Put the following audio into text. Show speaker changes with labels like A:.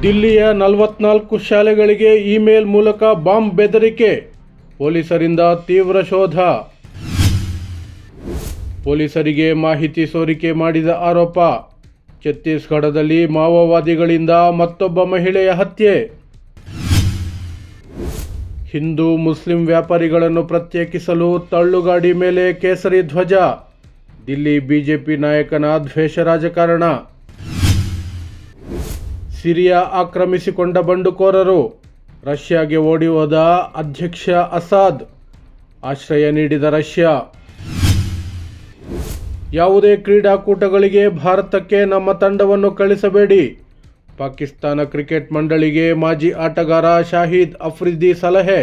A: ದಿಲ್ಲಿಯ 44 ಶಾಲೆಗಳಿಗೆ ಇಮೇಲ್ ಮೂಲಕ ಬಾಂಬ್ ಬೆದರಿಕೆ, ಪೊಲೀಸರಿಂದ ತೀವ್ರ ಶೋಧ. ಪೊಲೀಸರಿಗೆ ಮಾಹಿತಿ ಸೋರಿಕೆ ಮಾಡಿದ ಆರೋಪ. ಛತ್ತೀಸ್ಗಢದಲ್ಲಿ ಮಾವೋವಾದಿಗಳಿಂದ ಮತ್ತೊಬ್ಬ ಮಹಿಳೆಯ ಹತ್ಯೆ. ಹಿಂದೂ ಮುಸ್ಲಿಂ ವ್ಯಾಪಾರಿಗಳನ್ನು ಪ್ರತ್ಯೇಕಿಸಲು ತಳ್ಳುಗಾಡಿ ಮೇಲೆ ಕೇಸರಿ ಧ್ವಜ. ದಿಲ್ಲಿ ಬಿಜೆಪಿ ನಾಯಕನ ದ್ವೇಷ ರಾಜಕಾರಣ. ಸಿರಿಯಾ ಆಕ್ರಮಿಸಿಕೊಂಡ ಬಂಡುಕೋರರು. ರಷ್ಯಾಗೆ ಓಡಿ ಹೋದ ಅಧ್ಯಕ್ಷ ಅಸಾದ್. ಆಶ್ರಯ ನೀಡಿದ ರಷ್ಯಾ. ಯಾವುದೇ ಕ್ರೀಡಾಕೂಟಗಳಿಗೆ ಭಾರತಕ್ಕೆ ನಮ್ಮ ತಂಡವನ್ನು ಕಳಿಸಬೇಡಿ. ಪಾಕಿಸ್ತಾನ ಕ್ರಿಕೆಟ್ ಮಂಡಳಿಗೆ ಮಾಜಿ ಆಟಗಾರ ಶಾಹಿದ್ ಅಫ್ರಿದಿ ಸಲಹೆ.